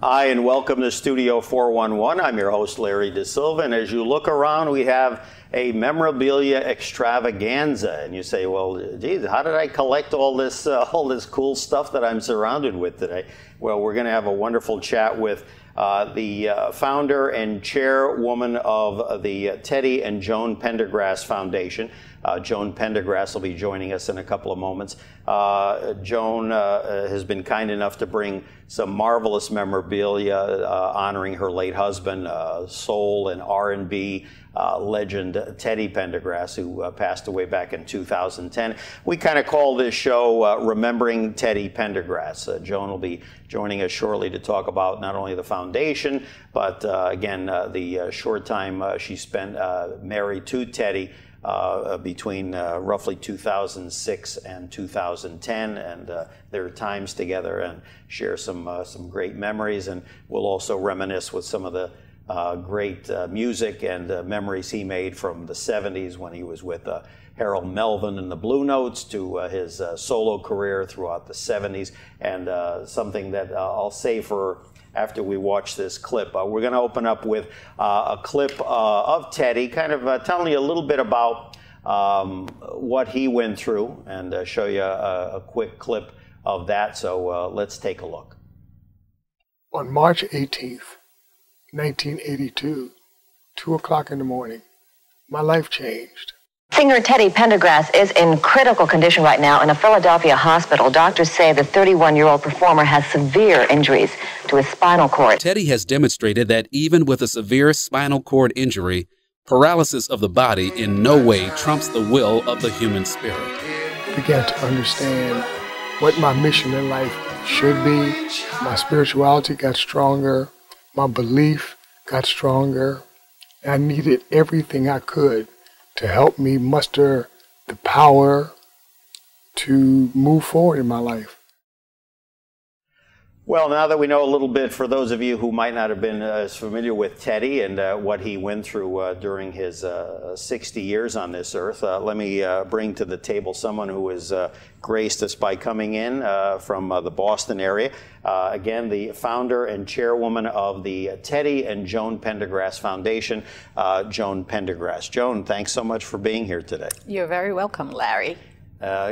Hi, and welcome to Studio 411. I'm your host, Larry Dasilva, and as you look around, we have a memorabilia extravaganza. And you say, well, geez, how did I collect all this cool stuff that I'm surrounded with today? Well, we're going to have a wonderful chat with the founder and chairwoman of the Teddy and Joan Pendergrass Foundation. Joan Pendergrass will be joining us in a couple of moments. Joan has been kind enough to bring some marvelous memorabilia honoring her late husband, soul and R&B legend Teddy Pendergrass, who passed away back in 2010. We kind of call this show Remembering Teddy Pendergrass. Joan will be joining us shortly to talk about not only the foundation, but again, the short time she spent married to Teddy between roughly 2006 and 2010, and their times together, and share some great memories. And we'll also reminisce with some of the great music and memories he made from the 70s when he was with Harold Melvin and the Blue Notes, to his solo career throughout the 70s, and something that I'll say for after we watch this clip. We're going to open up with a clip of Teddy, kind of telling you a little bit about what he went through, and show you a quick clip of that. So let's take a look. On March 18th, 1982, 2 o'clock in the morning, my life changed. Singer Teddy Pendergrass is in critical condition right now in a Philadelphia hospital. Doctors say the 31-year-old performer has severe injuries to his spinal cord. Teddy has demonstrated that even with a severe spinal cord injury, paralysis of the body in no way trumps the will of the human spirit. I began to understand what my mission in life should be. My spirituality got stronger. My belief got stronger. I needed everything I could to help me muster the power to move forward in my life. Well, now that we know a little bit, for those of you who might not have been as familiar with Teddy and what he went through during his 60 years on this earth, let me bring to the table someone who has graced us by coming in from the Boston area. Again, the founder and chairwoman of the Teddy and Joan Pendergrass Foundation, Joan Pendergrass. Joan, thanks so much for being here today. You're very welcome, Larry.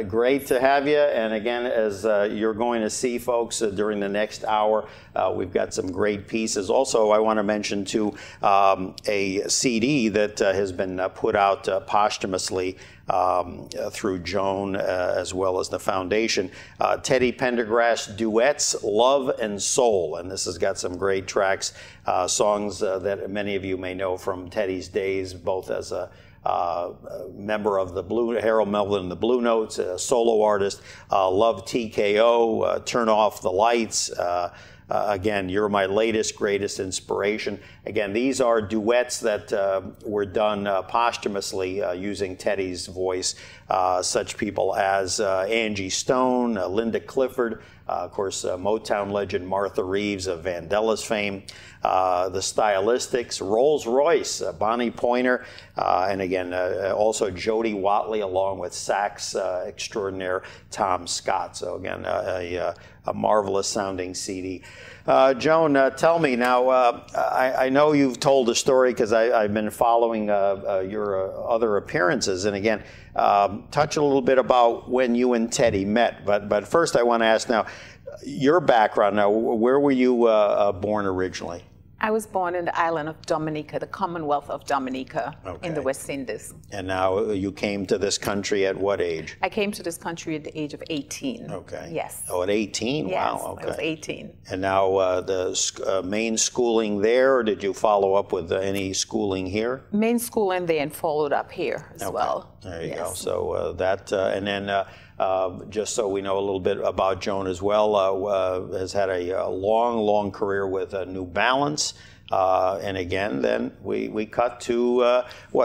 Great to have you. And again, as you're going to see, folks, during the next hour, we've got some great pieces. Also, I want to mention, too, a CD that has been put out posthumously through Joan as well as the foundation. Teddy Pendergrass Duets, Love and Soul. And this has got some great tracks, songs that many of you may know from Teddy's days, both as a member of the Harold Melvin and the Blue Notes, a solo artist, love T.K.O, Turn Off the Lights, again, You're My Latest, Greatest Inspiration. Again, these are duets that were done posthumously using Teddy's voice. Such people as Angie Stone, Linda Clifford, of course, Motown legend Martha Reeves of Vandellas fame, the Stylistics, Rolls Royce, Bonnie Pointer, and again, also Jody Watley, along with sax extraordinaire Tom Scott. So again, a marvelous sounding CD. Joan, tell me now, I know you've told a story because I've been following your other appearances, and again, touch a little bit about when you and Teddy met. But first I want to ask now, your background now, where were you born originally? I was born in the island of Dominica, the Commonwealth of Dominica, in the West Indies. And now you came to this country at what age? I came to this country at the age of 18. Okay. Yes. Oh, at 18? Yes, wow. Okay. I was 18. And now the main schooling there, or did you follow up with any schooling here? Main schooling there and followed up here as well. There you go. So that, and then just so we know a little bit about Joan as well, has had a long career with New Balance. And again, then we cut to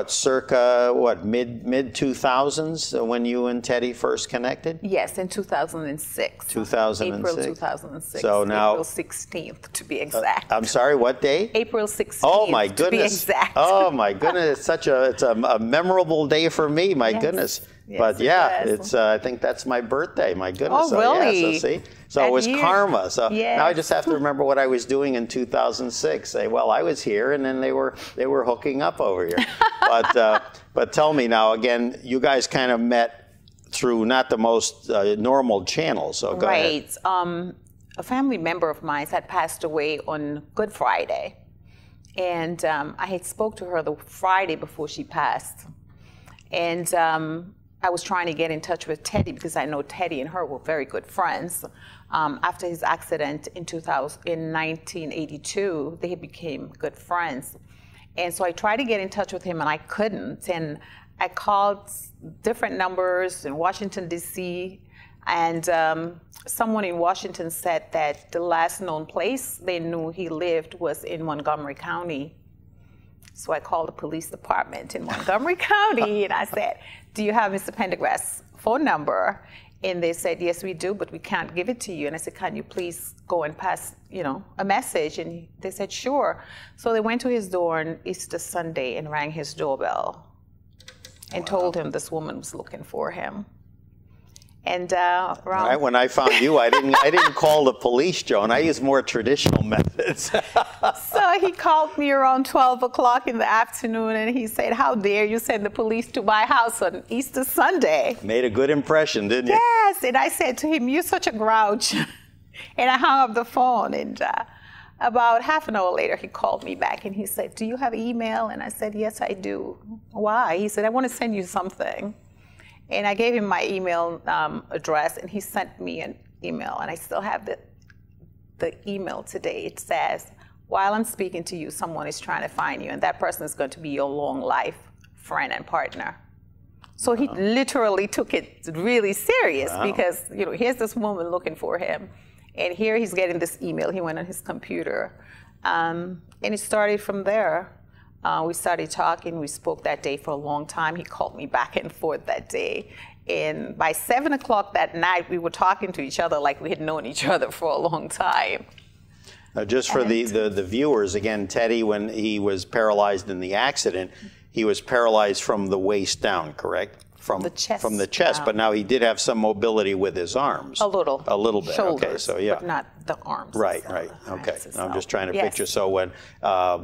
circa mid 2000s when you and Teddy first connected? Yes, in 2006. 2006. April 2006. So now, April 16th to be exact. I'm sorry, what date? April 16th. Oh my goodness. To be exact. Oh my goodness, it's a memorable day for me. My goodness. Yes, but yeah, it was. it's I think that's my birthday. My goodness. Oh, really? Yeah, so see, so it was year. karma. So Yes. now I just have to remember what I was doing in 2006. Say, well, I was here, and then they were hooking up over here. But tell me now again, you guys kind of met through not the most normal channels. So go ahead. Right. A family member of mine had passed away on Good Friday. And I had spoke to her the Friday before she passed. And I was trying to get in touch with Teddy because I know Teddy and her were very good friends. After his accident in 1982, they became good friends. And so I tried to get in touch with him and I couldn't. And I called different numbers in Washington, D.C., and someone in Washington said that the last known place they knew he lived was in Montgomery County. So I called the police department in Montgomery County and I said, do you have Mr. Pendergrass' phone number? And they said, yes, we do, but we can't give it to you. And I said, can you please go and pass, a message? And they said, sure. So they went to his door on Easter Sunday and rang his doorbell and told him this woman was looking for him. And right, when I found you, I didn't call the police, Joan. I used more traditional methods. So he called me around 12 o'clock in the afternoon, and he said, how dare you send the police to my house on Easter Sunday? Made a good impression, didn't you? Yes, and I said to him, you're such a grouch. And I hung up the phone, and about half an hour later, he called me back, and he said, do you have email? And I said, yes, I do. Why? He said, I want to send you something. And I gave him my email address, and he sent me an email, and I still have the email today. It says, while I'm speaking to you, someone is trying to find you, and that person is going to be your long life friend and partner. So he literally took it really serious because, here's this woman looking for him, and here he's getting this email. He went on his computer, and it started from there. We started talking. We spoke that day for a long time. He called me back and forth that day. And by 7 o'clock that night, we were talking to each other like we had known each other for a long time. Just for the viewers, again, Teddy, when he was paralyzed in the accident, he was paralyzed from the waist down, correct? From the chest. But now he did have some mobility with his arms. A little. A little bit. Shoulders, okay, so yeah. but not the arms. Right. Okay. I'm just trying to picture. So when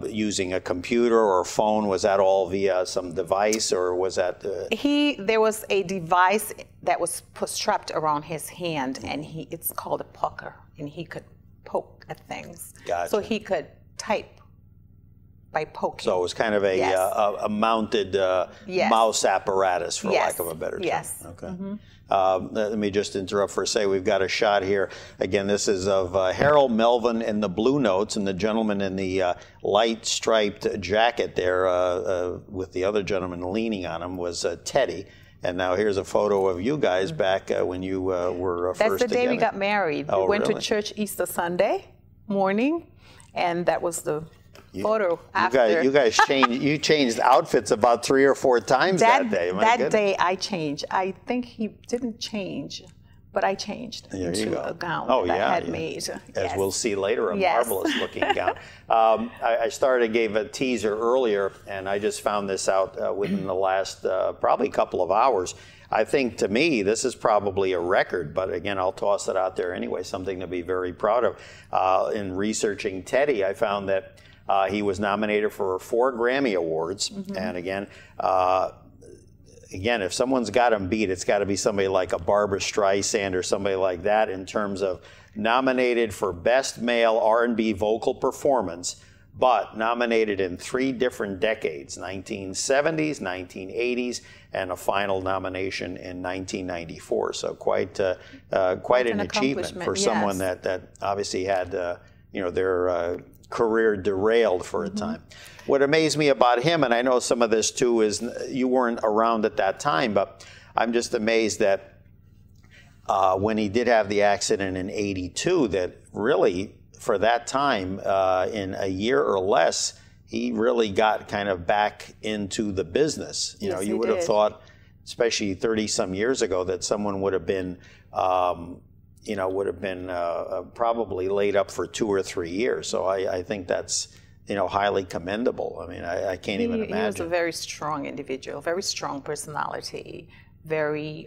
using a computer or a phone, was that all via some device, or was that? There was a device that was strapped around his hand, and it's called a pucker, and he could poke at things. Gotcha. So he could type by poking. So it was kind of a mounted mouse apparatus, for lack of a better term. Yes. Okay. Mm-hmm. Let me just interrupt for a second. We've got a shot here. Again, this is of Harold Melvin in the blue notes, and the gentleman in the light striped jacket there with the other gentleman leaning on him was Teddy. And now here's a photo of you guys back when you were first together. That's the day we got married. Oh, we went really? to church Easter Sunday morning, and that was the photo after. You guys changed outfits about 3 or 4 times that day. That day I changed. I think he didn't change, but I changed into a gown that I had made. As we'll see later, a marvelous looking gown. I gave a teaser earlier, and I just found this out within the last probably couple of hours. I think, to me, this is probably a record, but again, I'll toss it out there anyway, something to be very proud of. In researching Teddy, I found that he was nominated for 4 Grammy Awards, and again, if someone's got him beat, it's got to be somebody like a Barbra Streisand or somebody like that in terms of nominated for Best Male R&B Vocal Performance, but nominated in 3 different decades, 1970s, 1980s, and a final nomination in 1994. So quite an achievement for someone that obviously had their career derailed for a time. What amazed me about him, and I know some of this too, is you weren't around at that time, but I'm just amazed that when he did have the accident in '82, that really for that time, in a year or less, he really got kind of back into the business. You would have thought, especially 30 some years ago, that someone would have been probably laid up for 2 or 3 years. So I think that's, highly commendable. I mean, I can't even imagine. He was a very strong individual, very strong personality, very,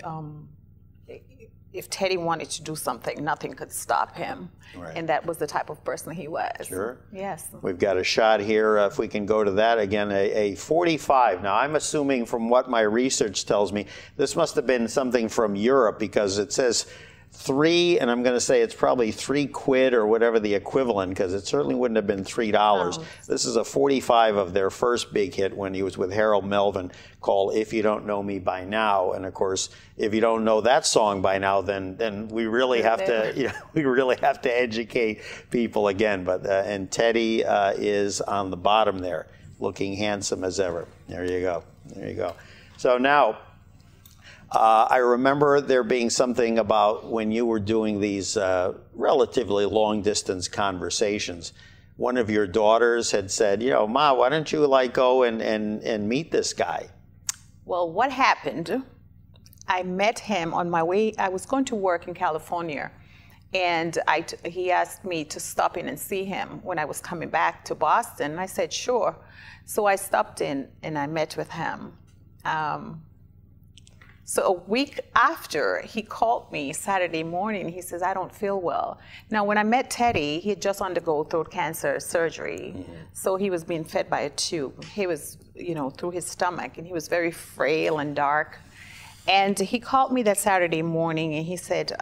if Teddy wanted to do something, nothing could stop him. Right. And that was the type of person he was. Sure. Yes. We've got a shot here, if we can go to that again, a 45. Now, I'm assuming from what my research tells me, this must have been something from Europe, because it says 3, and I'm going to say it's probably 3 quid or whatever the equivalent, because it certainly wouldn't have been $3. Oh. This is a 45 of their first big hit when he was with Harold Melvin, called If You Don't Know Me By Now. And of course, if you don't know that song by now, then we really have to, we really have to educate people again. But and Teddy is on the bottom there, looking handsome as ever. There you go. There you go. So now, I remember there being something about when you were doing these relatively long-distance conversations. One of your daughters had said, Ma, why don't you go and meet this guy? Well, what happened, I met him on my way. I was going to work in California, and he asked me to stop in and see him when I was coming back to Boston. And I said, sure. So I stopped in and I met with him. So a week after, he called me Saturday morning. He says, I don't feel well. Now, when I met Teddy, he had just undergone throat cancer surgery. Mm-hmm. So he was being fed by a tube. He was, through his stomach, and he was very frail and dark. And he called me that Saturday morning, and he said,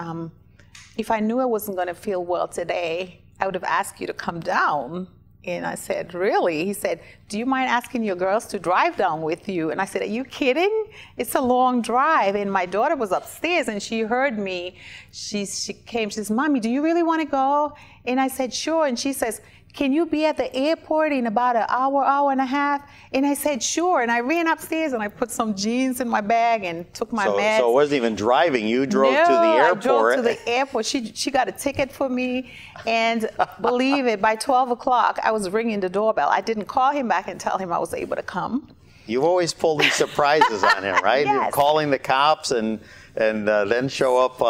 if I knew I wasn't going to feel well today, I would have asked you to come down. And I said, really? He said, do you mind asking your girls to drive down with you? And I said, are you kidding? It's a long drive. And my daughter was upstairs, and she heard me. She came, she says, Mommy, do you really want to go? And I said, sure. And she says, can you be at the airport in about an hour and a half? And I said, sure. And I ran upstairs, and I put some jeans in my bag and took my meds. So it wasn't even driving. You drove to the airport. I drove to the airport. She got a ticket for me. And believe it, by 12 o'clock, I was ringing the doorbell. I didn't call him back and tell him I was able to come. You always pull these surprises on him, right? Yes. You're calling the cops and then show up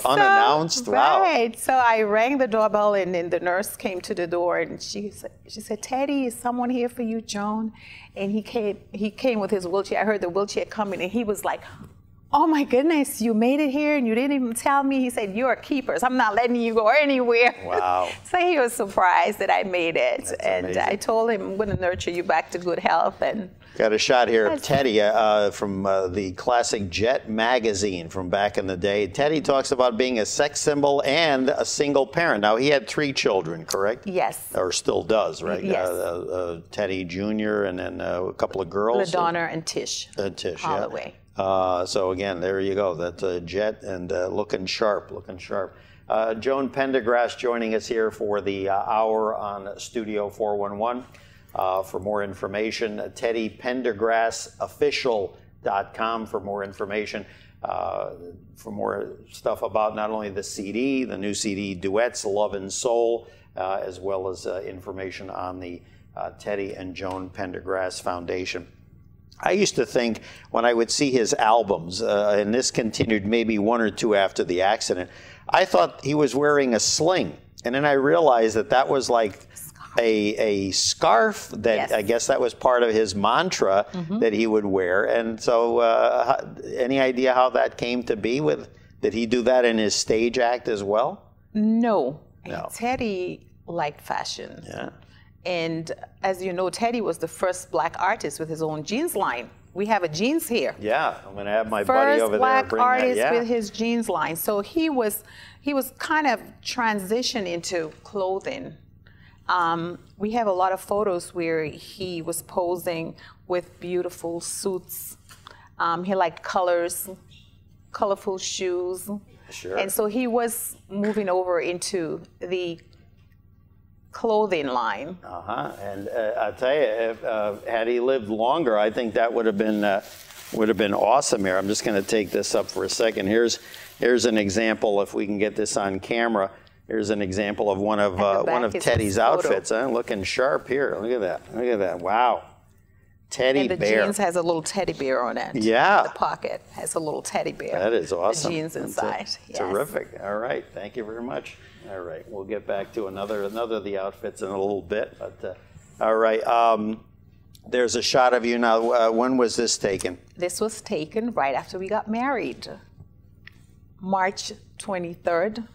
unannounced. Wow. Right. So I rang the doorbell, and then the nurse came to the door, and she said, Teddy, is someone here for you, Joan? And he came with his wheelchair. I heard the wheelchair coming, and he was like, oh my goodness, you made it here and you didn't even tell me. He said, you're keepers. I'm not letting you go anywhere. Wow. So he was surprised that I made it. That's and amazing. I told him I'm going to nurture you back to good health. And got a shot here of Teddy from the classic Jet magazine from back in the day. Teddy talks about being a sex symbol and a single parent. Now, he had 3 children, correct? Yes. Or still does, right? Yes. Teddy Jr. and then a couple of girls. LaDonna and Tish. Tish, Holloway. Yeah. So again, there you go. That's Jet and looking sharp, looking sharp. Joan Pendergrass joining us here for the hour on Studio 411. For more information, TeddyPendergrassOfficial.com for more information. For more stuff about not only the CD, the new CD, Duets, Love and Soul, as well as information on the Teddy and Joan Pendergrass Foundation. I used to think when I would see his albums, and this continued maybe 1 or 2 after the accident, I thought he was wearing a sling. And then I realized that was like a scarf that Yes. I guess that was part of his mantra that he would wear. And so any idea how that came to be? Did he do that in his stage act as well? No. Teddy liked fashion. Yeah. And as you know, Teddy was the first black artist with his own jeans line. We have a jeans here. Yeah, I'm going to have my buddy over there First bring black artist that. Yeah. with his jeans line. So he was kind of transitioned into clothing. We have a lot of photos where he was posing with beautiful suits. He liked colors, colorful shoes. Sure. And so he was moving over into the clothing line. And I'll tell you, had he lived longer, I think that would have been awesome here. I'm just going to take this up for a second. Here's an example, if we can get this on camera. Here's an example of one of Teddy's outfits. Looking sharp here. Look at that. Look at that. Wow. Teddy bear. And the jeans has a little teddy bear on it. Yeah. The pocket has a little teddy bear. That is awesome. The jeans inside. Yes. Terrific. All right. Thank you very much. All right. We'll get back to another of the outfits in a little bit. But all right. There's a shot of you now. When was this taken? This was taken right after we got married, March 23rd,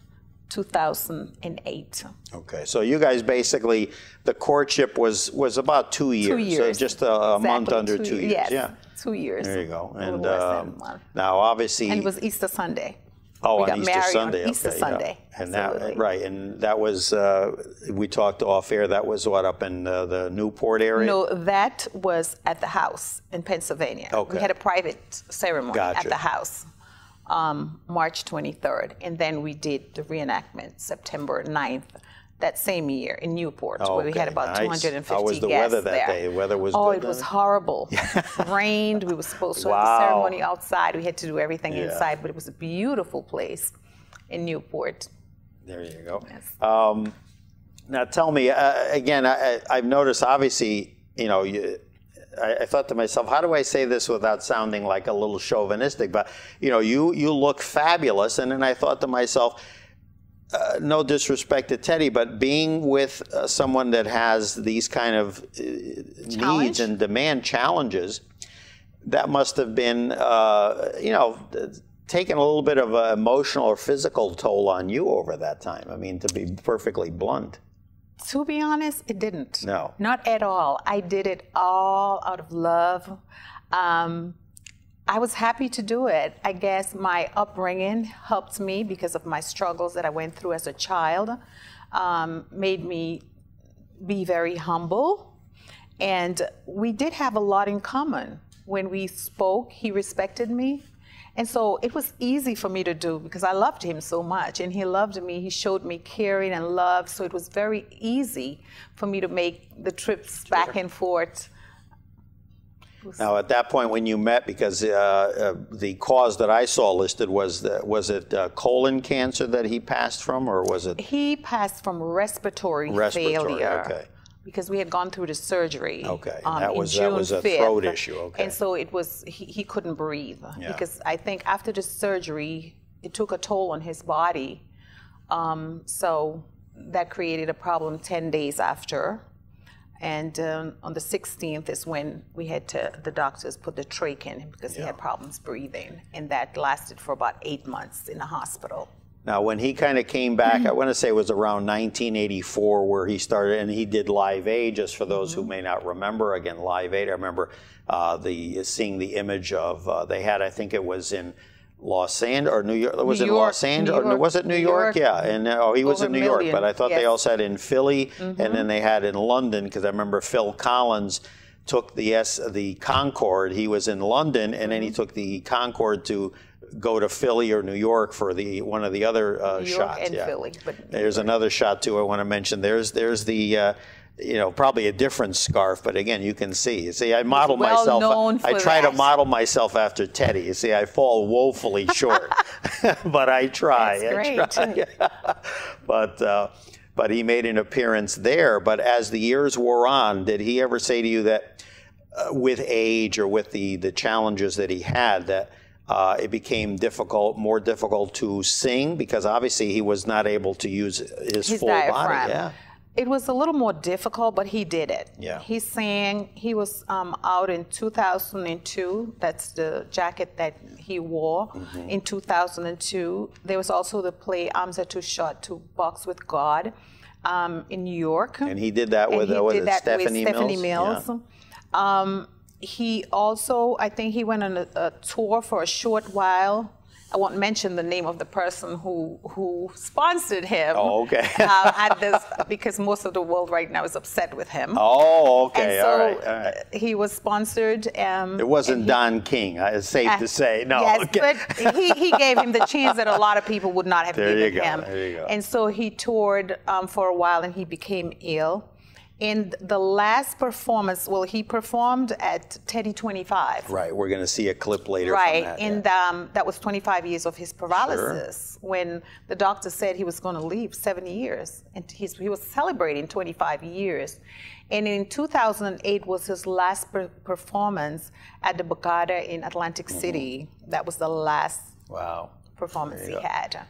2008. Okay, so you guys basically, the courtship was about 2 years. 2 years. So just a month under 2 years. Yes, yeah. 2 years. There you go. A little And less than a month. now obviously. And it was Easter Sunday. Oh, we on got Easter married Sunday. on Easter okay, Sunday. Yeah. And Absolutely. that, right, and that was, we talked off air, that was what, up in the Newport area? No, that was at the house in Pennsylvania. Okay. We had a private ceremony Gotcha. at the house, March 23rd. And then we did the reenactment September 9th that same year in Newport, where we had about nice. 250 guests. How was the weather that day? The weather was Oh, good it was then? horrible. It rained. We were supposed to have the ceremony outside. We had to do everything inside, but it was a beautiful place in Newport. There you go. Yes. Now tell me, again, I've noticed, obviously, you know, I thought to myself, how do I say this without sounding like a little chauvinistic? But, you know, you look fabulous. And then I thought to myself, no disrespect to Teddy, but being with someone that has these kind of needs and demand challenges, that must have been, you know, taken a little bit of an emotional or physical toll on you over that time. I mean, to be perfectly blunt. To be honest, it didn't. No. Not at all. I did it all out of love. I was happy to do it. I guess my upbringing helped me because of my struggles that I went through as a child, made me be very humble. And we did have a lot in common. When we spoke, he respected me. And so it was easy for me to do because I loved him so much and he loved me. He showed me caring and love. So it was very easy for me to make the trips back and forth. Now, at that point when you met, because the cause that I saw listed was it colon cancer that he passed from, or was it? He passed from respiratory failure. Okay. Because we had gone through the surgery. Okay, and that was a 5th, throat issue. Okay. And so it was he couldn't breathe because I think after the surgery it took a toll on his body. So that created a problem 10 days after. And on the 16th is when we had the doctors put the trach in him because he had problems breathing. And that lasted for about 8 months in the hospital. Now, when he kind of came back, I want to say it was around 1984 where he started, and he did Live Aid, just for those who may not remember. Again, Live Aid, I remember seeing the image of, they had, I think it was in Los Angeles, or New York, was it Los Angeles, or was it New York? Yeah, and he was in New York, but I thought they also had in Philly, and then they had in London, because I remember Phil Collins took the Concorde. He was in London, and then he took the Concorde to go to Philly or New York for one of the other New York shots. And Philly, but there's another shot too I want to mention. There's the you know, probably a different scarf, but again, you can see. You see, I model myself. I try to model myself after Teddy. You see, I fall woefully short, but I try. That's great. But he made an appearance there. But as the years wore on, did he ever say to you that with age or with the challenges that he had, that it became more difficult to sing, because obviously he was not able to use his full diaphragm. body? Yeah. It was a little more difficult, but he did it. Yeah. He sang. He was out in 2002. That's the jacket that he wore in 2002. There was also the play Arms Are Too Short to Box with God in New York. And he did that with Stephanie Mills. Yeah. He also, I think he went on a tour for a short while. I won't mention the name of the person who sponsored him. Oh, okay. Because most of the world right now is upset with him. Oh, okay. And so all right. he was sponsored. It wasn't Don King, it's safe to say. No. Yes, Okay. but he gave him the chance that a lot of people would not have given him. There you go. And so he toured for a while, and he became ill. In the last performance, he performed at Teddy 25. Right, we're going to see a clip later right, from that. And that was 25 years of his paralysis, when the doctor said he was going to live 70 years. And he was celebrating 25 years. And in 2008 was his last performance at the Borgata in Atlantic City. That was the last performance he had.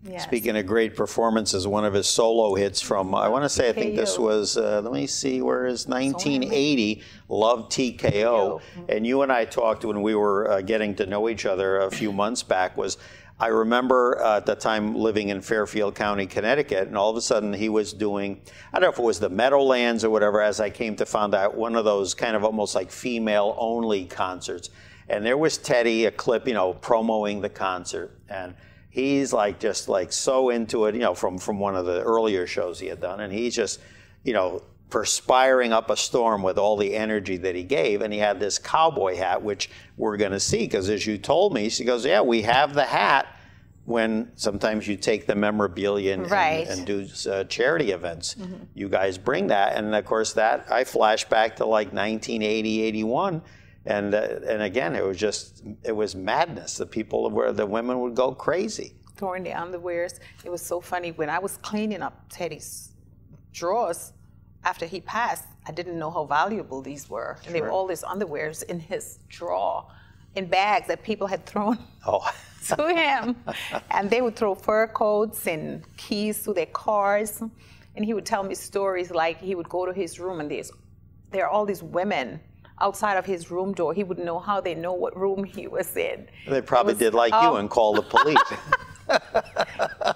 Yes. Speaking of great performances, one of his solo hits from, I want to say, I think this was, let me see, where is 1980, Love T.K.O. And you and I talked when we were getting to know each other a few months back, I remember at the time living in Fairfield County, Connecticut, and all of a sudden he was doing, I don't know if it was the Meadowlands or whatever, as I came to find out, one of those kind of almost like female-only concerts. And there was Teddy, a clip, promoting the concert. And he's like just like so into it, from one of the earlier shows he had done. And he's just, perspiring up a storm with all the energy that he gave. And he had this cowboy hat, which we're going to see, because as you told me, she goes, yeah, we have the hat when sometimes you take the memorabilia and do charity events. You guys bring that. And of course, that I flash back to like 1980, 81. And again, it was madness. The women would go crazy. Throwing the underwears. It was so funny. When I was cleaning up Teddy's drawers after he passed, I didn't know how valuable these were. And there were all these underwears in his drawer, in bags that people had thrown to him. And they would throw fur coats and keys to their cars. And he would tell me stories like he would go to his room and there are all these women outside of his room door. He would know how they know what room he was in. They probably did like you and call the police.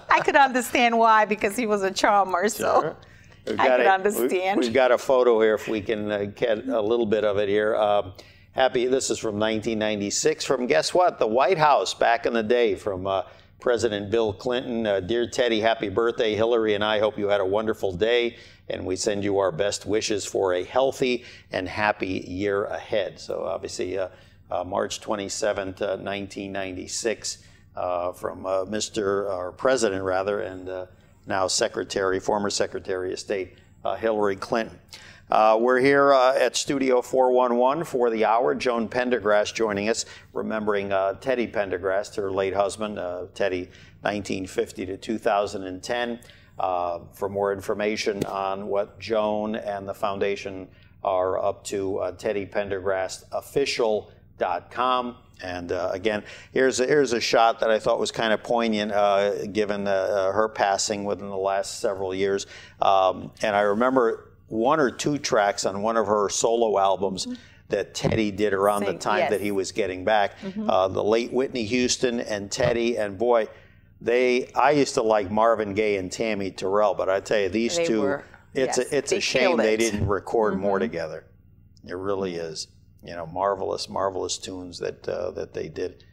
I could understand why, because he was a charmer, so I could understand. We've got a photo here, if we can get a little bit of it here. This is from 1996, from, guess what, the White House back in the day, from President Bill Clinton. Dear Teddy, happy birthday. Hillary and I hope you had a wonderful day, and we send you our best wishes for a healthy and happy year ahead. So obviously March 27th, 1996, from President rather, and now former Secretary of State Hillary Clinton. We're here at Studio 411 for the hour. Joan Pendergrass joining us, remembering Teddy Pendergrass, her late husband, Teddy, 1950 to 2010. For more information on what Joan and the foundation are up to, teddypendergrassofficial.com. And again, here's a shot that I thought was kind of poignant, given her passing within the last several years. And I remember one or two tracks on one of her solo albums that Teddy did around the time that he was getting back. The late Whitney Houston and Teddy, and boy, I used to like Marvin Gaye and Tammy Terrell, but I tell you, these two, it's a shame they didn't record more together. It really is. Marvelous tunes that they did.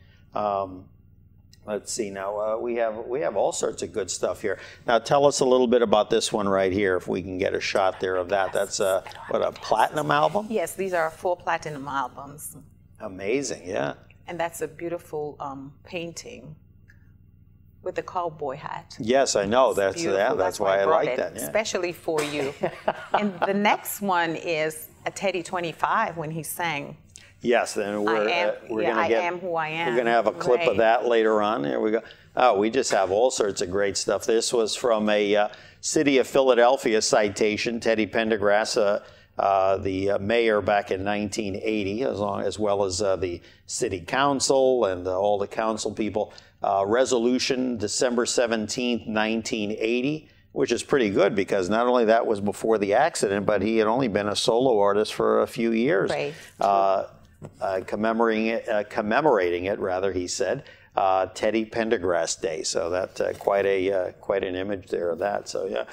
Let's see now. We have all sorts of good stuff here. Now tell us a little bit about this one right here, if we can get a shot there of that. That's a platinum album? Yes, these are 4 platinum albums. Amazing, yeah. And that's a beautiful painting with the cowboy hat. Yes, I know. That's why I like that. Yeah. Especially for you. And the next one is a Teddy 25 when he sang. Yes, then we're I am who I am. We're going to have a clip of that later on. Here we go. Oh, we just have all sorts of great stuff. This was from a City of Philadelphia citation. Teddy Pendergrass, the mayor back in 1980, as well as the city council and all the council people. Resolution December 17th, 1980. Which is pretty good, because not only that was before the accident, but he had only been a solo artist for a few years. Right. Commemorating it, rather, he said, Teddy Pendergrass Day. So that quite an image there of that. So yeah.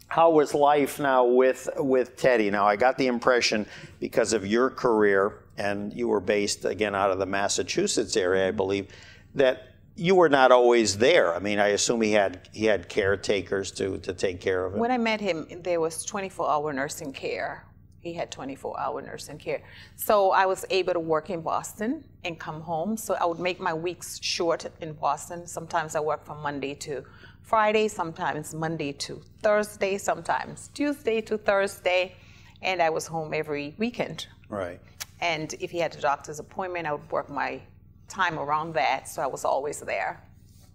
How was life now with Teddy? Now I got the impression, because of your career, and you were based again out of the Massachusetts area, I believe, that you were not always there. I mean, I assume he had caretakers to take care of him. When I met him, there was 24-hour nursing care. He had 24-hour nursing care. So I was able to work in Boston and come home. So I would make my weeks short in Boston. Sometimes I work from Monday to Friday, sometimes Monday to Thursday, sometimes Tuesday to Thursday. And I was home every weekend. Right. And if he had a doctor's appointment, I would work my time around that, so I was always there.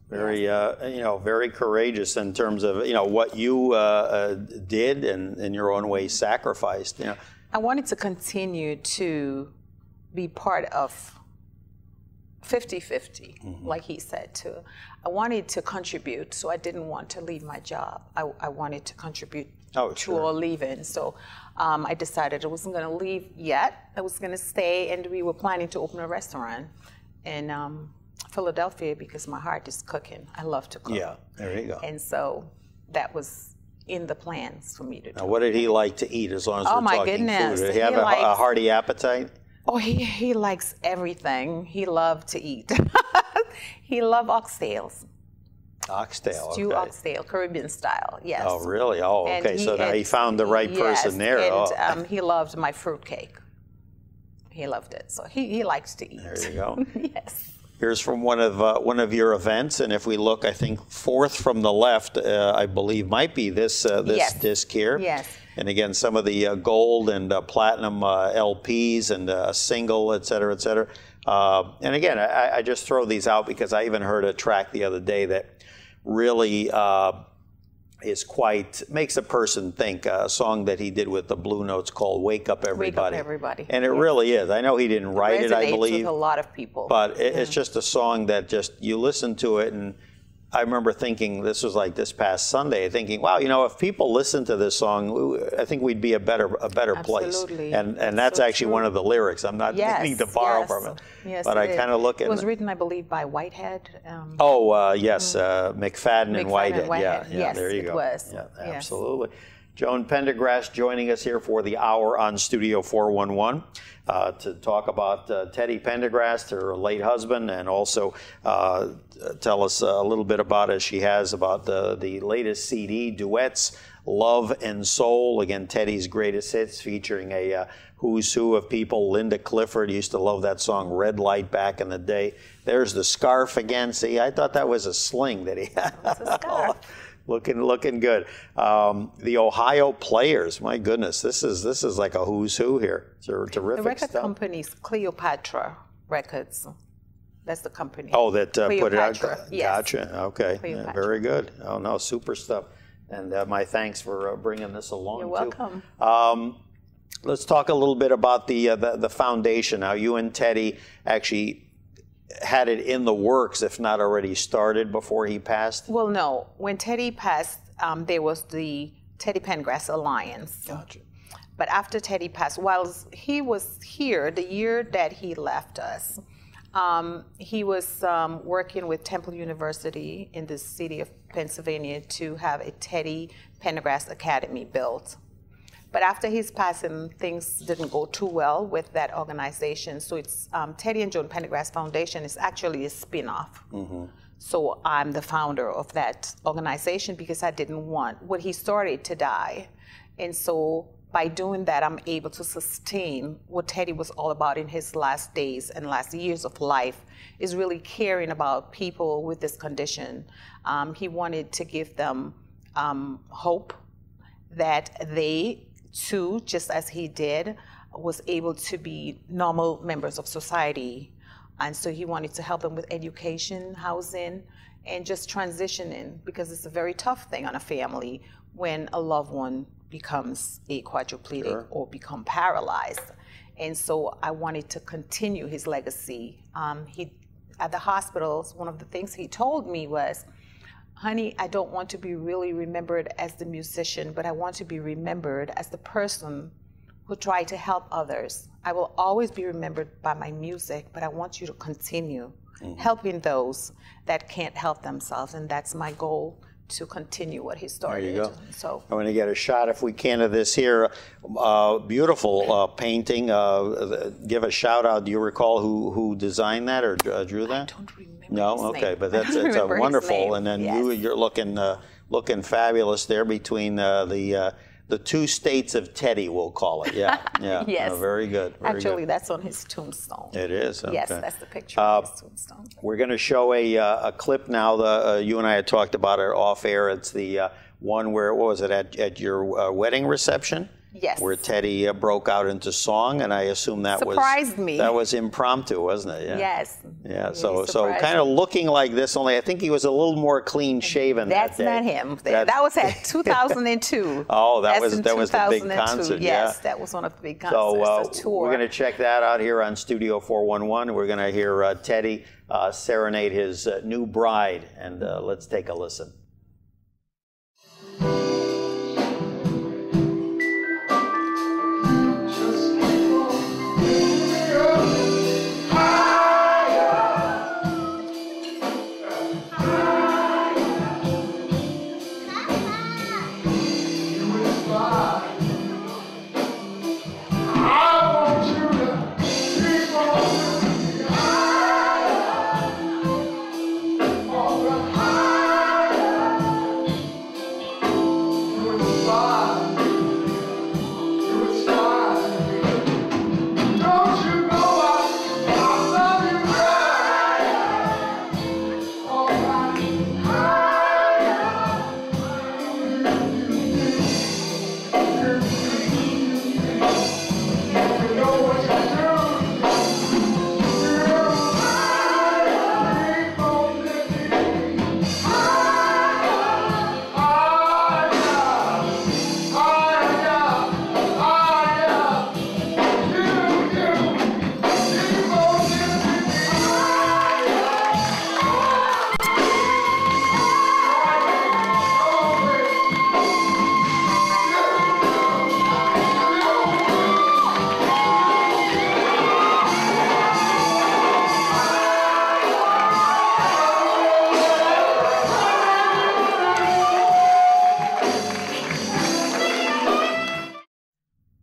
Very, very courageous in terms of, what you did and in your own way sacrificed. I wanted to continue to be part of 50-50, like he said, too. I wanted to contribute, so I didn't want to leave my job. I wanted to contribute to our leaving. So I decided I wasn't going to leave yet. I was going to stay, and we were planning to open a restaurant in Philadelphia because my heart is cooking. I love to cook. Yeah, there you go. And so that was in the plans for me to do. Now, what did he like to eat, as long as we're talking goodness. food? Did he have a hearty appetite? Oh, he likes everything. He loved to eat. He loved oxtails. Oxtail, Stew okay. oxtail, Caribbean style, yes. Oh, really? Oh, okay. So now he found the right person there. And he loved my fruitcake. He loved it. So he likes to eat. There you go. Yes. Here's from one of your events, and if we look, I think fourth from the left, I believe might be this disc here. Yes. And again, some of the gold and platinum LPs and a single, et cetera, et cetera. And again, I just throw these out because I even heard a track the other day that really makes a person think. A song that he did with the Blue Notes called "Wake Up Everybody." Wake Up Everybody. And it really is. I know he didn't write it, I believe. Resonates with a lot of people. But it's just a song that you listen to it, and I remember thinking, this was like this past Sunday, thinking, wow, if people listen to this song, I think we'd be a better place. And that's actually one of the lyrics. I'm not meaning to borrow from it. Yes, but I kind of look at it. It was written, I believe, by Whitehead. Yes, McFadden and Whitehead. Yeah, yes, there you go. It was. Yeah, absolutely. Joan Pendergrass joining us here for the hour on Studio 411 to talk about Teddy Pendergrass, her late husband, and also tell us a little bit about, as she has, about the latest CD, Duets, Love and Soul. Again, Teddy's greatest hits, featuring a who's who of people. Linda Clifford used to love that song, Red Light, back in the day. There's the scarf again. See, I thought that was a sling that he had. It's a scarf. Looking good. The Ohio Players, my goodness, this is like a who's who here. It's terrific The record stuff. company's Cleopatra Records. That's the company. Oh, that put it out. Yes. Gotcha. Okay. Yeah, very good. Oh no, super stuff. And my thanks for bringing this along. You're welcome. Let's talk a little bit about the foundation. Now, you and Teddy actually had it in the works, if not already started, before he passed? Well, no. When Teddy passed, there was the Teddy Pendergrass Alliance. Gotcha. But after Teddy passed, while he was here, the year that he left us, he was working with Temple University in the city of Pennsylvania to have a Teddy Pendergrass Academy built. But after his passing, things didn't go too well with that organization. So it's Teddy and Joan Pendergrass Foundation is actually a spin-off. So I'm the founder of that organization because I didn't want what he started to die. And so by doing that, I'm able to sustain what Teddy was all about in his last days and last years of life, is really caring about people with this condition. He wanted to give them hope that they, too, just as he did, was able to be normal members of society. And so he wanted to help them with education, housing, and just transitioning, because it's a very tough thing on a family when a loved one becomes a quadriplegic or become paralyzed. And so I wanted to continue his legacy. At the hospitals, one of the things he told me was, honey, I don't want to be really remembered as the musician, but I want to be remembered as the person who tried to help others. I will always be remembered by my music, but I want you to continue helping those that can't help themselves, and that's my goal, to continue what he started. There you go. So I'm going to get a shot, if we can, of this here. Beautiful painting. Give a shout out. Do you recall who designed that or drew that? I don't remember. No, his okay, name. but that's I don't wonderful. And then yes. you're looking fabulous there between the two states of Teddy, we'll call it. Yeah, yeah. Yes. Very good. Actually, that's on his tombstone. It is. Okay. Yes, that's the picture of his tombstone. We're going to show a clip now. You and I had talked about it off air. It's the one where, what was it, at your wedding reception? Yes. Where Teddy broke out into song, and I assume that surprised me. That was impromptu, wasn't it? Yeah. Yes. Yeah. Really So kind of looking like this, only I think he was a little more clean shaven. That's that day. not him. That was at 2002. Oh, that was the big 2002. concert. Yes, yeah. that was one of the big concerts. So we're going to check that out here on Studio 411. We're going to hear Teddy serenade his new bride, and let's take a listen.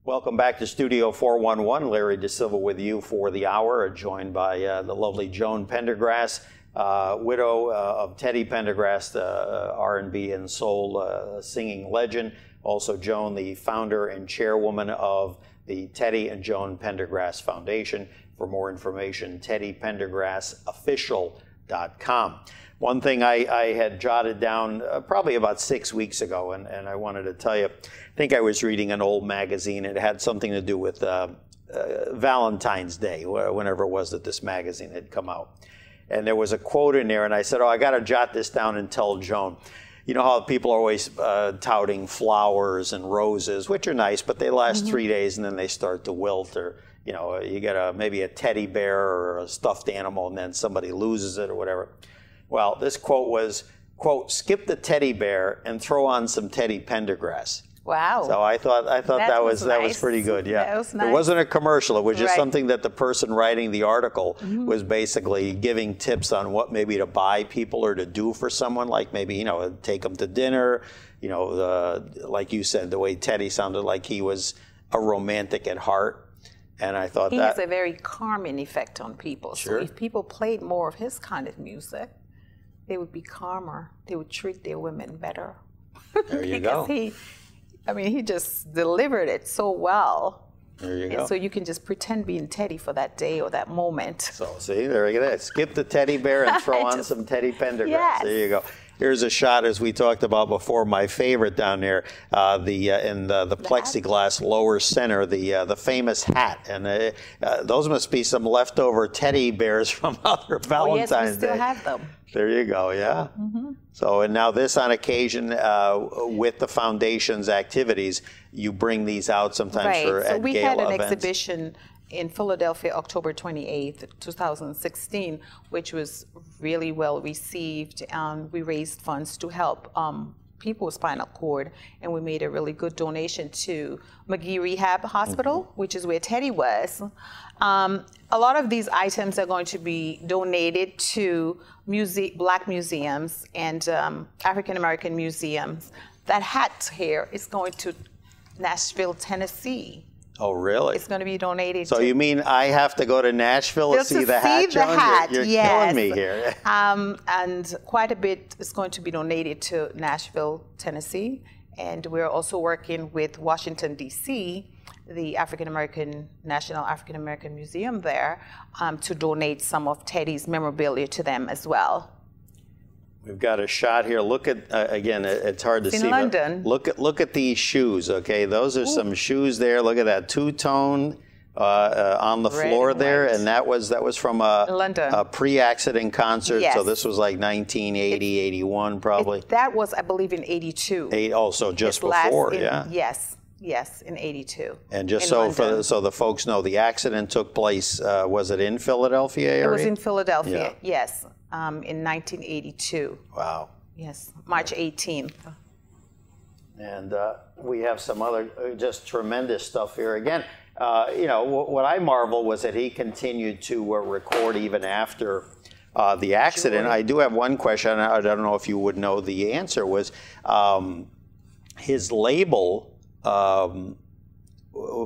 Welcome back to Studio 411. Larry Dasilva with you for the hour, joined by the lovely Joan Pendergrass, widow of Teddy Pendergrass, the R&B and soul singing legend. Also Joan, the founder and chairwoman of the Teddy and Joan Pendergrass Foundation. For more information, teddypendergrassofficial.com. One thing I had jotted down probably about 6 weeks ago, and I wanted to tell you, I think I was reading an old magazine. It had something to do with Valentine's Day, whenever it was that this magazine had come out. And there was a quote in there, and I said, oh, I got to jot this down and tell Joan. You know how people are always touting flowers and roses, which are nice, but they last 3 days and then they start to wilt, or you know, you get maybe a teddy bear or a stuffed animal and then somebody loses it or whatever. Well, this quote was, quote, skip the teddy bear and throw on some Teddy Pendergrass. Wow. So I thought that was pretty good. Yeah. That was nice. It wasn't a commercial. It was just something that the person writing the article was basically giving tips on what maybe to buy people or to do for someone, like maybe, you know, take them to dinner, you know, like you said, the way Teddy sounded like he was a romantic at heart. And I thought he has a very calming effect on people. Sure. So if people played more of his kind of music, they would be calmer. They would treat their women better. There you go. He just delivered it so well. There you go. And so you can just pretend being Teddy for that day or that moment. So see, there you go. Skip the teddy bear and throw on some Teddy Pendergrass. Yes. There you go. Here's a shot, as we talked about before, my favorite down there, in the plexiglass lower center, the famous hat. And those must be some leftover teddy bears from other Valentine's Day. Yes, we still have them. There you go, yeah. So, and now this on occasion, with the foundation's activities, you bring these out sometimes for at gala events. So we had an exhibition in Philadelphia, October 28th, 2016, which was really well received. We raised funds to help people with spinal cord, and we made a really good donation to McGee Rehab Hospital, which is where Teddy was. A lot of these items are going to be donated to Black museums and African American museums. That hat here is going to Nashville, Tennessee. Oh, really? It's going to be donated. So you mean I have to go to Nashville to see the hat, Joan? You're killing me here. And quite a bit is going to be donated to Nashville, Tennessee. And we're also working with Washington, D.C., the National African American Museum there, to donate some of Teddy's memorabilia to them as well. We've got a shot here. Look at, again, it's hard to see. In London. Look at these shoes, okay? Those are some shoes there. Look at that two-tone on the floor there. And that was from a pre-accident concert. Yes. So this was like 1980, 81 probably. That was, I believe, in 82. So just before, yeah. Yes, in 82. And just so the folks know, the accident took place, was it in Philadelphia area? It was in Philadelphia, yes, in 1982. Wow. Yes, March 18th. And we have some other just tremendous stuff here. Again, you know, what I marvel was that he continued to record even after the accident. Sure. I do have one question. I don't know if you would know the answer. Was his label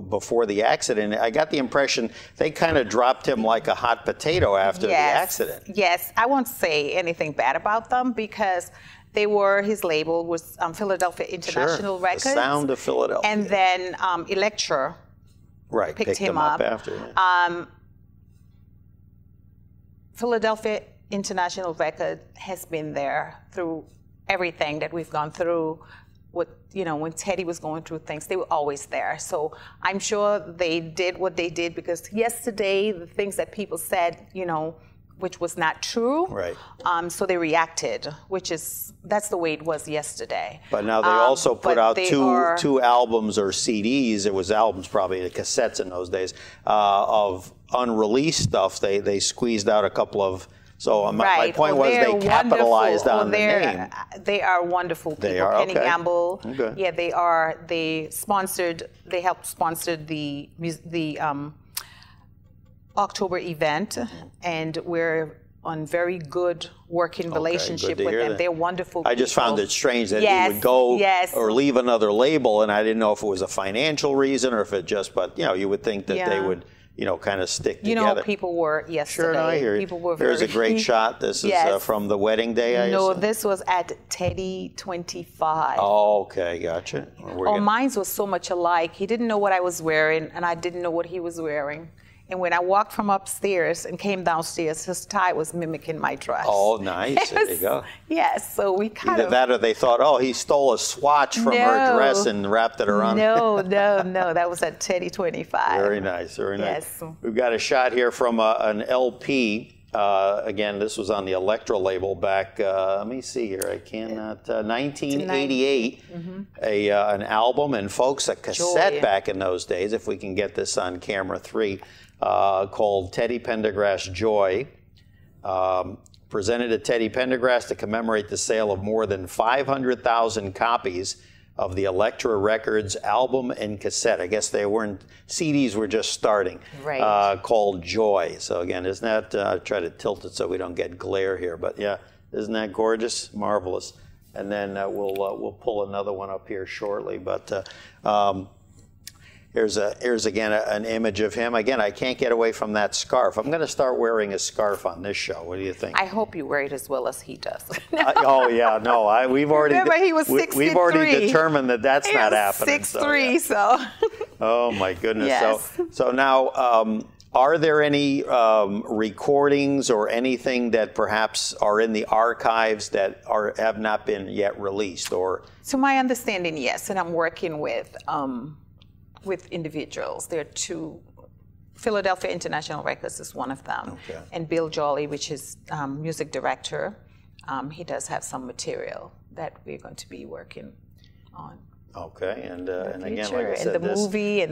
before the accident? I got the impression they kind of dropped him like a hot potato after the accident. Yes, I won't say anything bad about them because his label was Philadelphia International Records. The sound of Philadelphia. And then Elektra picked him up after. Philadelphia International Record has been there through everything that we've gone through. When Teddy was going through things, they were always there. So I'm sure they did what they did because yesterday, the things that people said, which was not true. Right. So they reacted, that's the way it was yesterday. But now they also put out two albums or CDs. It was albums, probably the cassettes in those days, of unreleased stuff. They squeezed out a couple of. So my point was they capitalized on the name. They are wonderful people. They are, Penny okay. Gamble. Okay. Yeah, they are. They helped sponsor the October event, and we're on very good working relationship with them. They're wonderful people. I just found it strange that he would go or leave another label, and I didn't know if it was a financial reason or if it just, but you would think that they would kind of stick together. People were yesterday. Sure, no, I hear you. People were There's a great shot. This is from the wedding day, I assume? This was at Teddy 25. Oh, okay, gotcha. Mine was so much alike. He didn't know what I was wearing, and I didn't know what he was wearing. And when I walked from upstairs and came downstairs, his tie was mimicking my dress. Oh, nice. There you go. Yes, so we kind of... That or they thought, he stole a swatch from her dress and wrapped it around. No. That was at Teddy 25. Very nice, very nice. Yes. We've got a shot here from an LP. Again, this was on the Elektra label back, let me see here, I cannot, 1988, an album, and folks, a cassette back in those days, if we can get this on camera 3, called Teddy Pendergrass Joy, presented to Teddy Pendergrass to commemorate the sale of more than 500,000 copies of the Elektra Records album and cassette. I guess CDs were just starting. Right. Called Joy. So again, isn't that, try to tilt it so we don't get glare here, but yeah, isn't that gorgeous? Marvelous. And then we'll pull another one up here shortly, but here's again an image of him. Again, I can't get away from that scarf. I'm going to start wearing a scarf on this show. What do you think? I hope you wear it as well as he does. We've already. Remember, he was 6'3". We've already determined that that's not happening. 6'3", so. Oh my goodness! Yes. So now, are there any recordings or anything that perhaps are in the archives that have not been yet released, or? To my understanding, yes, and I'm working with individuals. There are two. Philadelphia International Records is one of them. Okay. And Bill Jolly, which is music director, he does have some material that we're going to be working on. Okay, and again, like I said, and the movie,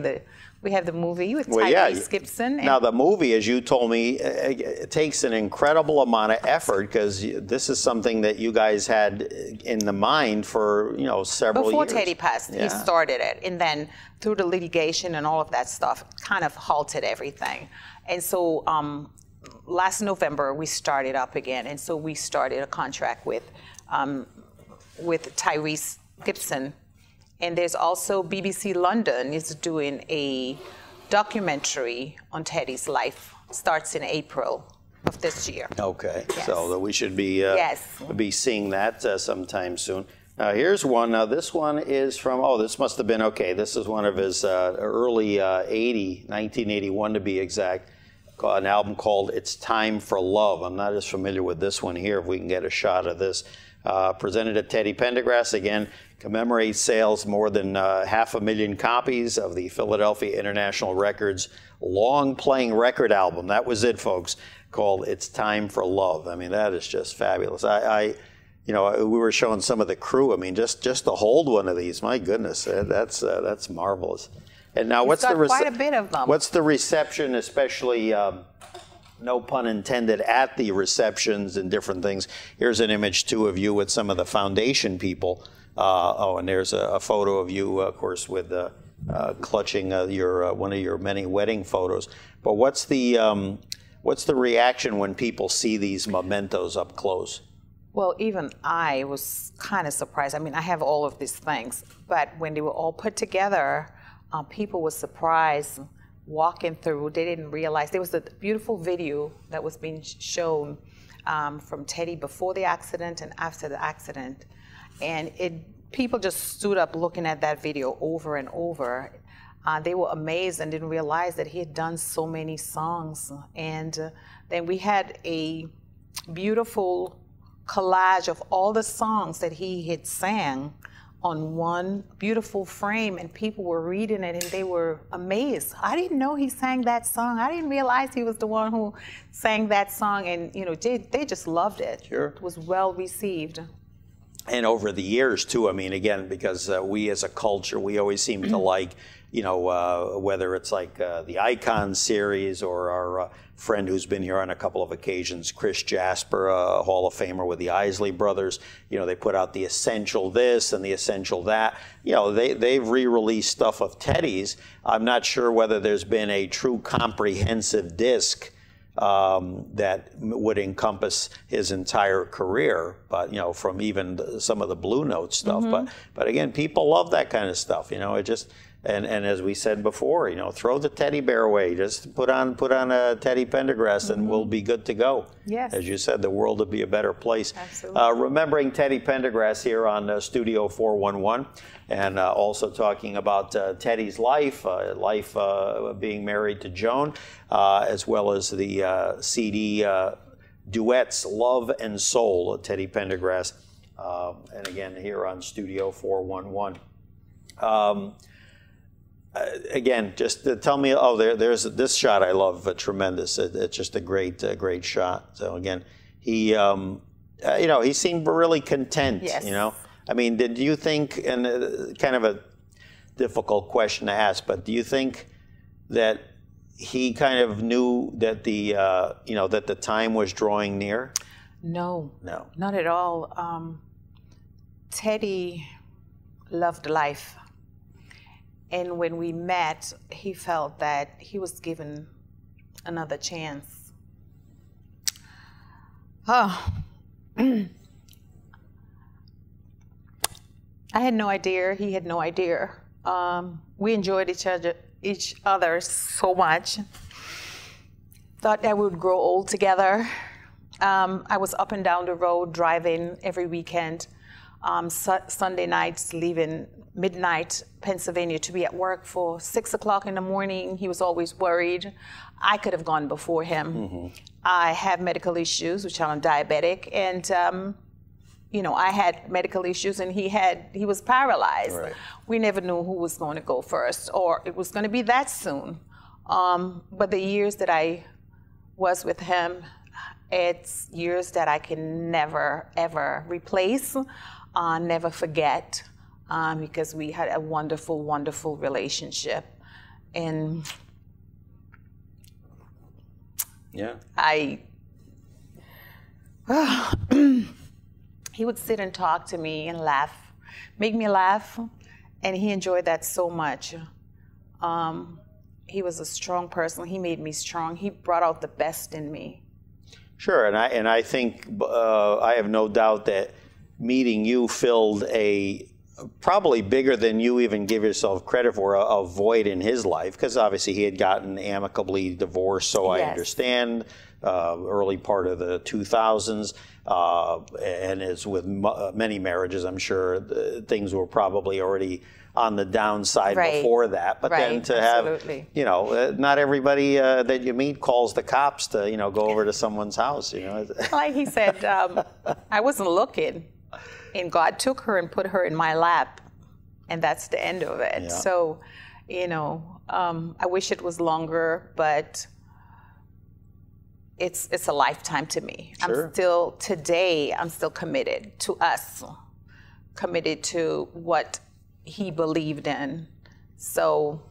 we have the movie with Tyrese Gibson. Now the movie, as you told me, it takes an incredible amount of effort because this is something that you guys had in the mind for several years. Before Teddy passed, he started it, and then through the litigation and all of that stuff, kind of halted everything. And so last November we started up again, and so we started a contract with Tyrese Gibson. And there's also BBC London is doing a documentary on Teddy's life. Starts in April of this year. Okay, yes. So we should be seeing that sometime soon. Here's one. Now this one is from, this must have been, this is one of his early 1981 to be exact. an album called "It's Time for Love." I'm not as familiar with this one here. If we can get a shot of this, presented at Teddy Pendergrass again. Commemorates sales more than 500,000 copies of the Philadelphia International Records long-playing record album. That was it, folks, called "It's Time for Love." I mean, that is just fabulous. You know, we were showing some of the crew. I mean, just to hold one of these, my goodness, that's marvelous. And now, what's quite a bit of them. What's the reception, especially? No pun intended, at the receptions and different things. Here's an image, too, of you with some of the foundation people. And there's a photo of you, of course, with clutching one of your many wedding photos. But what's the reaction when people see these mementos up close? Well, even I was kind of surprised. I mean, I have all of these things, but when they were all put together, people were surprised walking through. They didn't realize. There was a beautiful video that was being shown from Teddy before the accident and after the accident. And people just stood up looking at that video over and over. They were amazed and didn't realize that he had done so many songs. And then we had a beautiful collage of all the songs that he had sang on one beautiful frame, and people were reading it and they were amazed. I didn't know he sang that song. I didn't realize he was the one who sang that song, and you know, they just loved it. Sure. It was well received. And over the years, too, I mean, again, because we as a culture, we always seem to like, you know, whether it's like the Icon series or our friend who's been here on a couple of occasions, Chris Jasper, a Hall of Famer with the Isley Brothers, you know, they put out the Essential this and the Essential that. You know, they've re-released stuff of Teddy's. I'm not sure whether there's been a true comprehensive disc that would encompass his entire career, but you know, from even some of the Blue Note stuff. But again, people love that kind of stuff. You know, it just and as we said before, you know, throw the teddy bear away. Just put on a Teddy Pendergrass, and we'll be good to go. Yes, as you said, the world would be a better place. Absolutely. Remembering Teddy Pendergrass here on Studio 411. And also talking about Teddy's life being married to Joan, as well as the CD Duets, Love and Soul, Teddy Pendergrass. And again, here on Studio 411. Again, just tell me, there's this shot I love, tremendous. It's just a great shot. So again, he, you know, he seemed really content, you know. I mean, did you think, and kind of a difficult question to ask, but do you think that he kind of knew that the, you know, that the time was drawing near? No, not at all. Teddy loved life. And when we met, he felt that he was given another chance. Oh. I had no idea. He had no idea. We enjoyed each other so much. Thought that we would grow old together. I was up and down the road driving every weekend. Sunday nights, leaving midnight Pennsylvania to be at work for 6 o'clock in the morning. He was always worried. I could have gone before him. I have medical issues, which I'm diabetic, and you know, I had medical issues, and he was paralyzed. Right. We never knew who was going to go first, or it was going to be that soon. But the years that I was with him, it's years that I can never, ever replace, never forget, because we had a wonderful, wonderful relationship. And yeah, he would sit and talk to me and laugh, make me laugh, and he enjoyed that so much. He was a strong person. He made me strong. He brought out the best in me. Sure, and I think I have no doubt that meeting you filled a probably bigger than you even give yourself credit for a void in his life, because obviously he had gotten amicably divorced, so I understand, early part of the 2000s. And as with many marriages, I'm sure things were probably already on the downside Right. before that. But then to Absolutely. have, you know, not everybody that you meet calls the cops to, you know, go over to someone's house, you know. Like he said, I wasn't looking, and God took her and put her in my lap, and that's the end of it. Yeah. So, you know, I wish it was longer, but it's a lifetime to me. Sure. I'm still committed to us, committed to what he believed in. So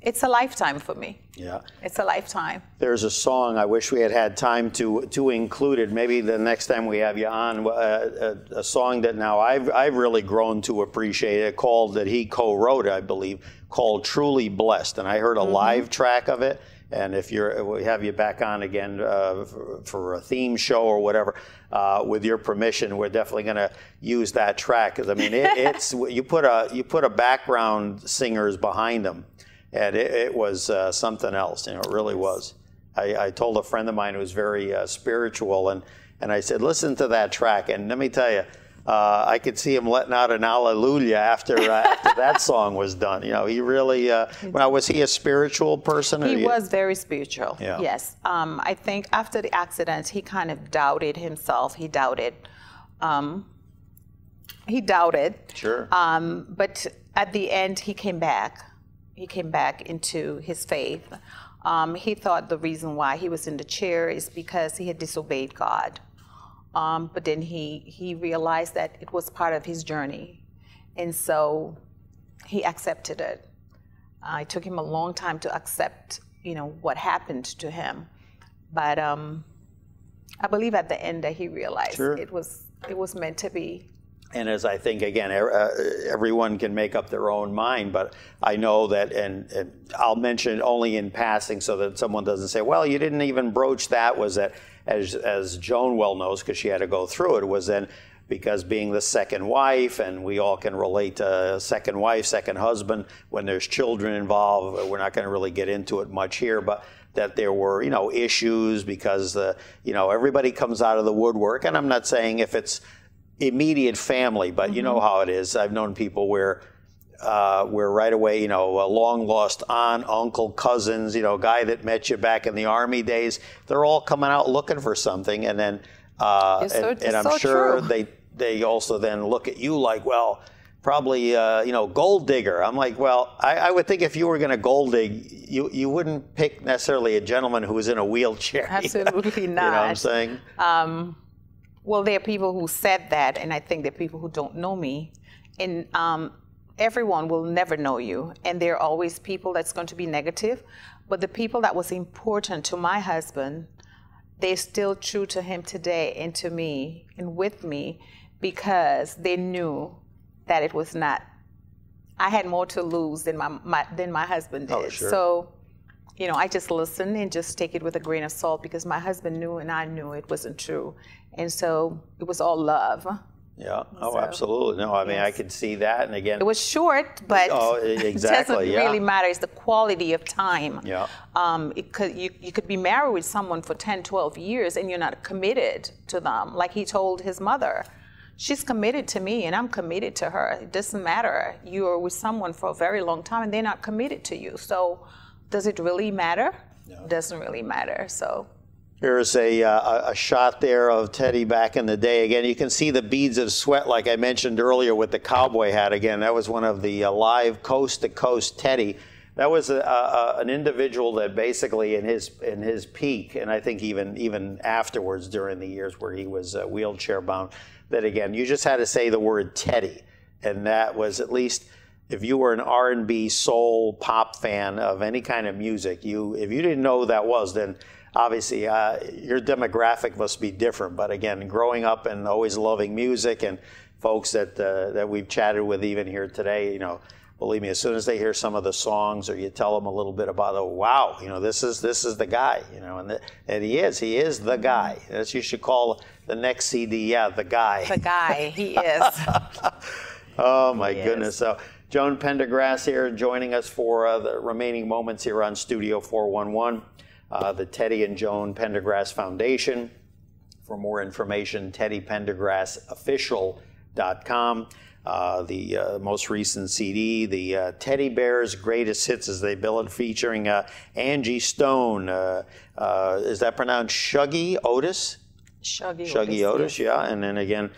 it's a lifetime for me. Yeah. It's a lifetime. There's a song, I wish we had had time to include it. Maybe the next time we have you on, a song that now I've really grown to appreciate it, called, that he co-wrote, I believe, called Truly Blessed. And I heard a live track of it. And if we have you back on again for a theme show or whatever, with your permission, we're definitely going to use that track. Because I mean, it's you put a background singers behind them, and it was something else. You know, it really was. I told a friend of mine who was very spiritual, and I said, listen to that track, and let me tell you, I could see him letting out an hallelujah after that song was done. You know, he really. Now, was he a spiritual person? He was very spiritual. Yeah. Yes. I think after the accident, he kind of doubted himself. He doubted. Sure. But at the end, he came back. He came back into his faith. He thought the reason why he was in the chair is because he had disobeyed God. But then he realized that it was part of his journey. And so he accepted it. It took him a long time to accept, you know, what happened to him. But I believe at the end that he realized Sure. it was meant to be. And as I think, again, everyone can make up their own mind, but I know that, and I'll mention it only in passing so that someone doesn't say, well, you didn't even broach that, was that, as Joan well knows, because she had to go through it, was then because being the second wife, and we all can relate to second wife, second husband, when there's children involved, we're not going to really get into it much here, but that there were, you know, issues because, you know, everybody comes out of the woodwork, and I'm not saying if it's immediate family, but you know how it is. I've known people where right away, you know, a long lost aunt, uncle, cousins, you know, guy that met you back in the Army days, they're all coming out looking for something, and then and I'm sure they also then look at you like, well, probably you know, gold digger. I'm like, well, I would think if you were going to gold dig, you wouldn't pick necessarily a gentleman who was in a wheelchair. Absolutely not. You know what I'm saying? Well, there are people who said that, and I think there are people who don't know me. And everyone will never know you, and there are always people that's going to be negative. But the people that was important to my husband, they're still true to him today and to me and with me, because they knew that it was not. I had more to lose than my husband did. Oh, sure. So, you know, I just listen and just take it with a grain of salt, because my husband knew and I knew it wasn't true. And so it was all love. Yeah. Oh, absolutely. No, I mean, I could see that. And again, it was short, but exactly, it doesn't really matter. It's the quality of time. Yeah. You could be married with someone for 10, 12 years and you're not committed to them. Like he told his mother, she's committed to me and I'm committed to her. It doesn't matter. You're with someone for a very long time and they're not committed to you. So does it really matter? No. It doesn't really matter. So. Here's a shot there of Teddy back in the day. Again, you can see the beads of sweat, like I mentioned earlier, with the cowboy hat. Again, that was one of the live coast-to-coast Teddy. That was an individual that basically in his peak, and I think even afterwards during the years where he was wheelchair bound, that again, you just had to say the word Teddy, and that was, at least if you were an R&B, soul, pop fan of any kind of music, if you didn't know who that was, then obviously, your demographic must be different. But again, growing up and always loving music, and folks that we've chatted with even here today, you know, believe me, as soon as they hear some of the songs, or you tell them a little bit about, oh wow, you know, this is the guy, you know, and he is the guy. As you should call the next CD, the guy. The guy, he is. Oh my goodness. So Joan Pendergrass here joining us for the remaining moments here on Studio 411. The Teddy and Joan Pendergrass Foundation. For more information, soulful.com. The most recent CD, the Teddy Bears Greatest Hits, as they bill it, featuring Angie Stone. Is that pronounced Shuggy Otis? Shuggy Otis, yeah. And then again,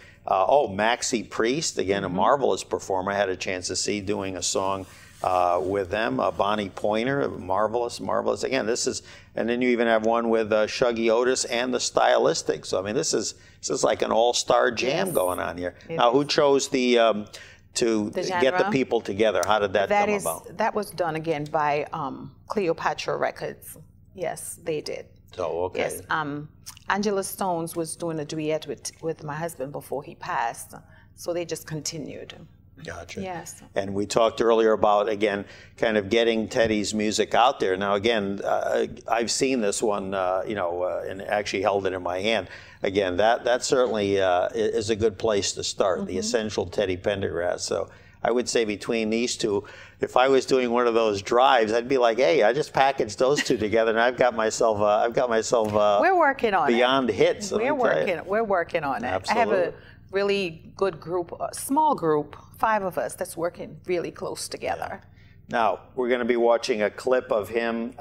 Maxie Priest, again, a marvelous performer. I had a chance to see doing a song with them. Bonnie Pointer, marvelous. Again, this is, and then you even have one with Shuggy Otis and the Stylistics. So I mean, this is like an all-star jam going on here. Now, who chose to get the people together? How did that come about? That was done again by Cleopatra Records. Yes, they did. Oh, okay. Yes, Angela Stones was doing a duet with my husband before he passed, so they just continued. Gotcha. Yes. And we talked earlier about, again, kind of getting Teddy's music out there. Now, again, I've seen this one, and actually held it in my hand. Again, that certainly is a good place to start, the Essential Teddy Pendergrass. So I would say between these two, if I was doing one of those drives, I'd be like, hey, I just packaged those two together, and I've got myself. We're working on beyond hits. We're working on it. Absolutely. I have a really good group, a small group, 5 of us that's working really close together. Now we're going to be watching a clip of him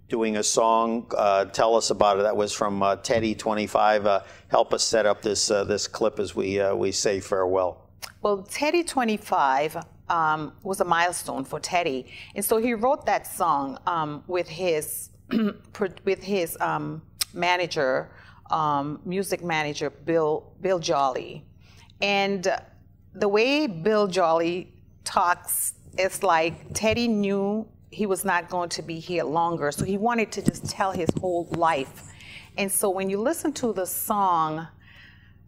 doing a song. Tell us about it. That was from Teddy 25. Help us set up this clip as we say farewell. Well, Teddy 25 was a milestone for Teddy, and so he wrote that song with his manager, music manager Bill Jolly, and the way Bill Jolly talks, it's like Teddy knew he was not going to be here longer, so he wanted to just tell his whole life. And so when you listen to the song,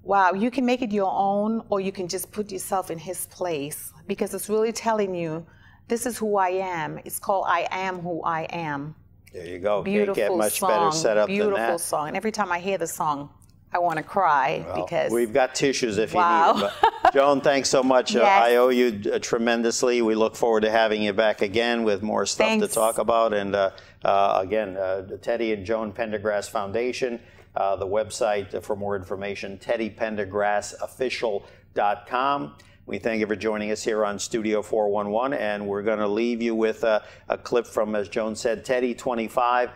wow, you can make it your own, or you can just put yourself in his place, because it's really telling you, this is who I am. It's called I Am Who I Am. There you go. Beautiful Can't get much song, better set up than that. Beautiful song. And every time I hear the song, I want to cry, because we've got tissues if you need them. But Joan, thanks so much. Yes. I owe you tremendously. We look forward to having you back again with more stuff to talk about. And again, the Teddy and Joan Pendergrass Foundation, the website for more information, teddypendergrassofficial.com. We thank you for joining us here on Studio 411, and we're going to leave you with a clip from, as Joan said, Teddy 25,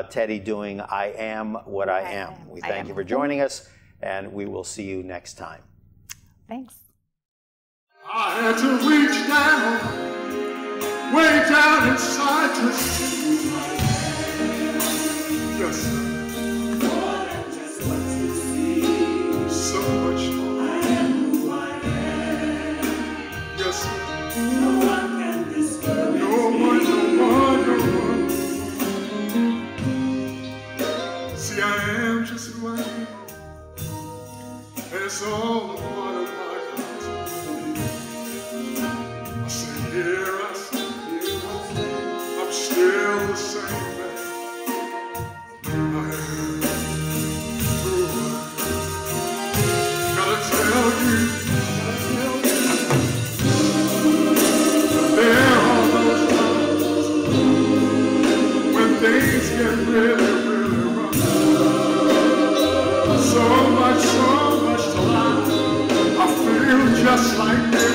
Teddy doing I Am What I Am. We thank you for joining us, and we will see you next time. Thanks. I had to reach down, way down inside to see. Yes, so much more. I am who I am. Yes, no one can disturb me. No one. See, I am just who I am. And it's all a part of my heart. I sit here, I'm still the same man. I am who I am. Gotta tell you, there are those times when things get really, really rough. So much to lie. I feel just like this.